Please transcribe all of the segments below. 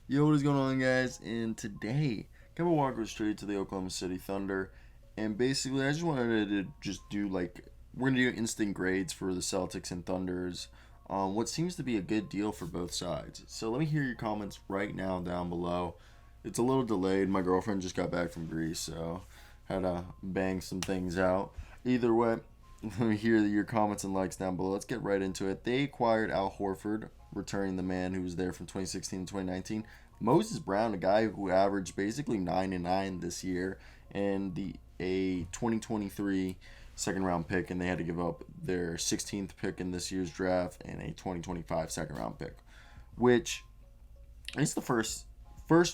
Yo, what is going on, guys? And today, Kemba Walker was traded to the Oklahoma City Thunder, and basically, I just wanted to just do we're gonna do instant grades for the Celtics and Thunders. What seems to be a good deal for both sides. So let me hear your comments right now down below. It's a little delayed. My girlfriend just got back from Greece, so had to bang some things out. Either way, let me hear your comments and likes down below. Let's get right into it. They acquired Al Horford, returning the man who was there from 2016 to 2019. Moses Brown, a guy who averaged basically 9 and 9 this year, and the a 2023 second round pick, and they had to give up their 16th pick in this year's draft and a 2025 second round pick, which is the first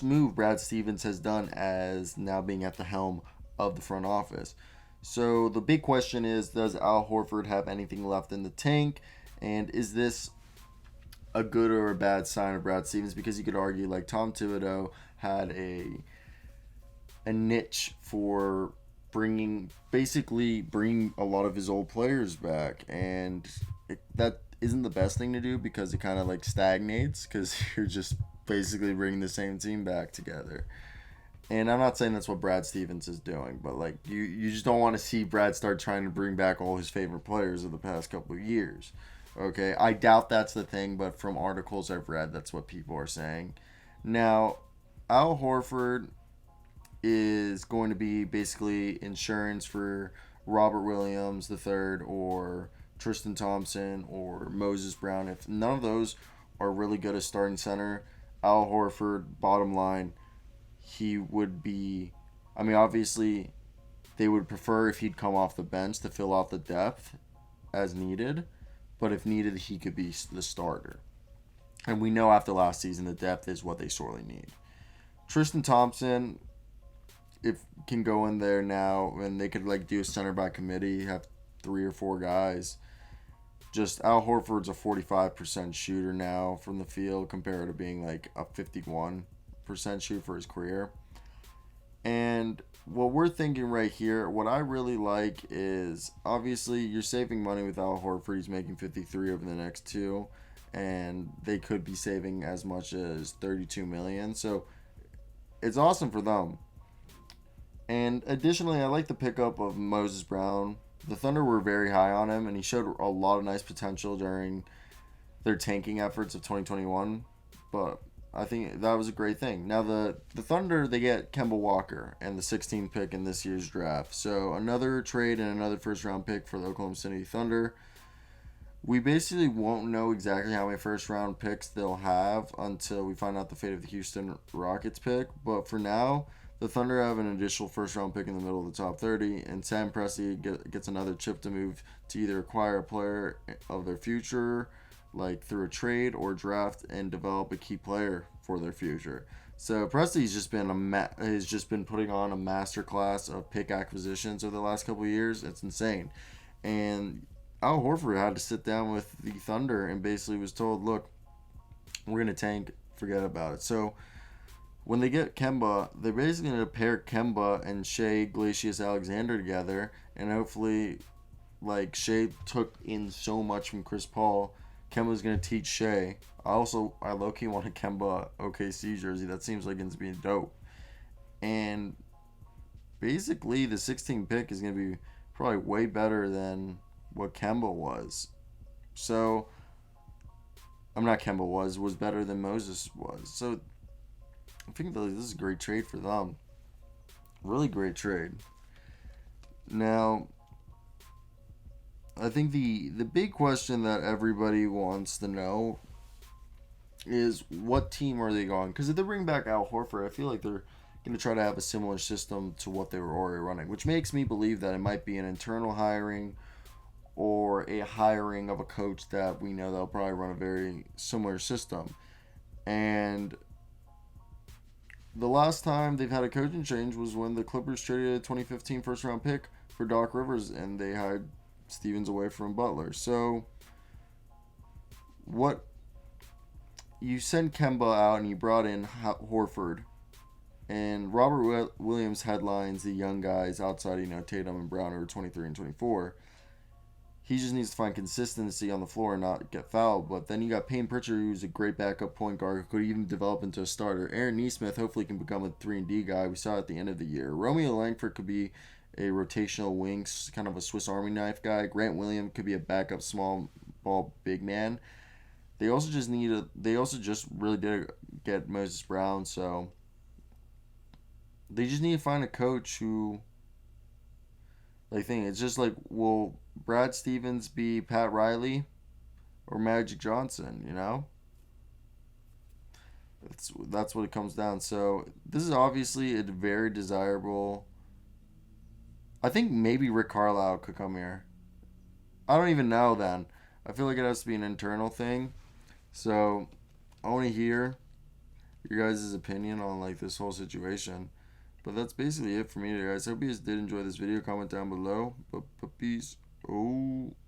move Brad Stevens has done as now being at the helm of the front office. So the big question is, does Al Horford have anything left in the tank? And is this a good or a bad sign of Brad Stevens? Because you could argue like Tom Thibodeau had a niche for bringing a lot of his old players back, and that isn't the best thing to do because it kind of like stagnates because you're just basically bringing the same team back together. And I'm not saying that's what Brad Stevens is doing, but like you just don't want to see Brad start trying to bring back all his favorite players of the past couple of years. Okay, I doubt that's the thing, but from articles I've read, that's what people are saying. Now, Al Horford is going to be basically insurance for Robert Williams the third or Tristan Thompson or Moses Brown. If none of those are really good as starting center, Al Horford, bottom line, he would be. I mean, obviously, they would prefer if he'd come off the bench to fill out the depth as needed, but if needed, he could be the starter. And we know after last season, the depth is what they sorely need. Tristan Thompson, if can go in there now, and they could like do a center back committee, have 3 or 4 guys. Just Al Horford's a 45% shooter now from the field compared to being like a 51% shoot for his career. And what we're thinking right here, what I really like is obviously you're saving money with Al Horford. He's making 53 over the next two, and they could be saving as much as 32 million. So it's awesome for them. And additionally, I like the pickup of Moses Brown. The Thunder were very high on him, and he showed a lot of nice potential during their tanking efforts of 2021. But I think that was a great thing. Now, the Thunder, they get Kemba Walker and the 16th pick in this year's draft. So another trade and another first round pick for the Oklahoma City Thunder. We basically won't know exactly how many first round picks they'll have until we find out the fate of the Houston Rockets pick. But for now, the Thunder have an additional first round pick in the middle of the top 30, and Sam Presti gets another chip to move to either acquire a player of their future, like through a trade or draft, and develop a key player for their future. So Presti's has just been putting on a masterclass of pick acquisitions over the last couple of years. It's insane, and Al Horford had to sit down with the Thunder and basically was told, "Look, we're gonna tank. Forget about it." So when they get Kemba, they're basically going to pair Kemba and Shea Glacius Alexander together, and hopefully, like Shea took in so much from Chris Paul, Kemba's going to teach Shea. I low key want a Kemba OKC jersey. That seems like it's being dope. And basically, the 16th pick is going to be probably way better than what Kemba was. So, I'm not Kemba was better than Moses was. So I think this is a great trade for them. Really great trade. Now, I think the big question that everybody wants to know is what team are they going? Because if they bring back Al Horford, I feel like they're going to try to have a similar system to what they were already running, which makes me believe that it might be an internal hiring or a hiring of a coach that we know they'll probably run a very similar system. And the last time they've had a coaching change was when the Clippers traded a 2015 first round pick for Doc Rivers and they hired Stevens away from Butler. So, what you send Kemba out and you brought in Horford, and Robert Williams headlines the young guys outside, Tatum and Brown, who are 23 and 24. He just needs to find consistency on the floor and not get fouled. But then you got Payne Pritchard, who's a great backup point guard who could even develop into a starter. Aaron Nesmith hopefully can become a 3-and-D guy. We saw at the end of the year. Romeo Langford could be a rotational wing, kind of a Swiss Army knife guy. Grant Williams could be a backup small ball big man. They also just need a. They also just really did get Moses Brown, so they just need to find a coach who. Like, think it's just like, will Brad Stevens be Pat Riley or Magic Johnson? You know, that's what it comes down. So this is obviously a very desirable. I think maybe Rick Carlisle could come here. I don't even know. Then I feel like it has to be an internal thing. So I want to hear your guys' opinion on like this whole situation. But that's basically it for me, guys. I hope you guys did enjoy this video. Comment down below. But peace. Oh.